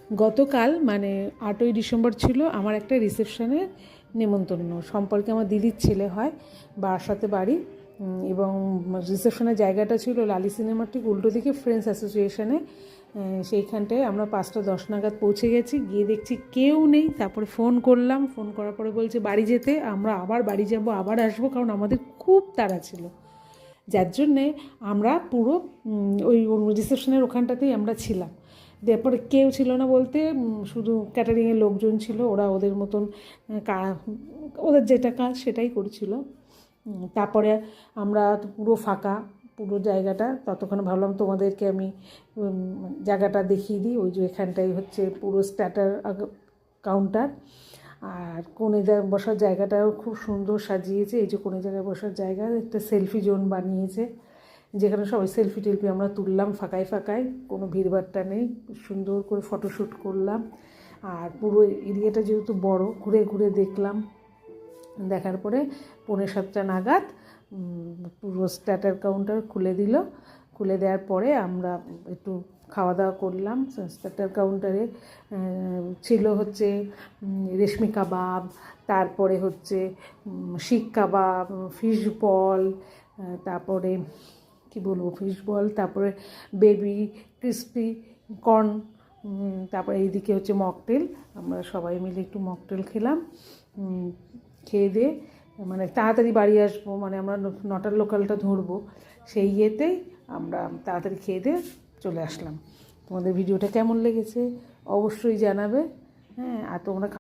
গতকাল মানে 8ই ডিসেম্বর ছিল আমার একটা রিসেপশনে নেমন্তন্ন, সম্পর্কে আমার দিদির ছেলে হয়, বারাসাতে বাড়ি। এবং রিসেপশনের জায়গাটা ছিল লালি সিনেমার ঠিক উল্টো দিকে ফ্রেন্ডস অ্যাসোসিয়েশনে। সেইখানটায় আমরা 5টা 10 নাগাদ পৌঁছে গেছি, গিয়ে দেখছি কেউ নেই। তারপরে ফোন করলাম, ফোন করার পরে বলছে বাড়ি যেতে, আমরা আবার বাড়ি যাব, আবার আসবো, কারণ আমাদের খুব তাড়া ছিল। যার জন্যে আমরা পুরো ওই রিসেপশনের ওখানটাতেই আমরা ছিলাম। তারপরে কেউ ছিল না বলতে শুধু ক্যাটারিংয়ের লোকজন ছিল, ওরা ওদের মতন ওদের যেটা কাজ সেটাই করছিল। তারপরে আমরা পুরো ফাঁকা, পুরো জায়গাটা। ততক্ষণে ভাবলাম তোমাদেরকে আমি জায়গাটা দেখিয়ে দিই। ওই যে এখানটাই হচ্ছে পুরো স্টার্টার কাউন্টার, আর কোণে বসার জায়গাটাও খুব সুন্দর সাজিয়েছে। এই যে কোণে জায়গায় বসার জায়গা, একটা সেলফি জোন বানিয়েছে, যেখানে সবাই সেলফি টেলফি আমরা তুললাম ফাঁকায় ফাঁকায়, কোনো ভিড়ভাট্টা নেই, সুন্দর করে ফটোশ্যুট করলাম। আর পুরো এরিয়াটা যেহেতু বড়, ঘুরে ঘুরে দেখলাম। দেখার পরে 6:45 নাগাদ পুরো স্টার্টার কাউন্টার খুলে দিল। খুলে দেওয়ার পরে আমরা একটু খাওয়া দাওয়া করলাম। স্টার্টার কাউন্টারে ছিল হচ্ছে রেশমি কাবাব, তারপরে হচ্ছে শিক কাবাব, ফিশ বল, তারপরে কী বলবো, ফিশ বল, তারপরে বেবি ক্রিস্পি কর্ন, তারপরে এইদিকে হচ্ছে মকটেল। আমরা সবাই মিলে একটু মকটেল খেলাম। খেয়ে দিয়ে মানে তাড়াতাড়ি বাড়ি আসবো, মানে আমরা 9টার লোকালটা ধরবো, সেই ইয়েতেই আমরা তাড়াতাড়ি খেয়ে দিয়ে চলে আসলাম। তোমাদের ভিডিওটা কেমন লেগেছে অবশ্যই জানাবে। হ্যাঁ, আর তোমরা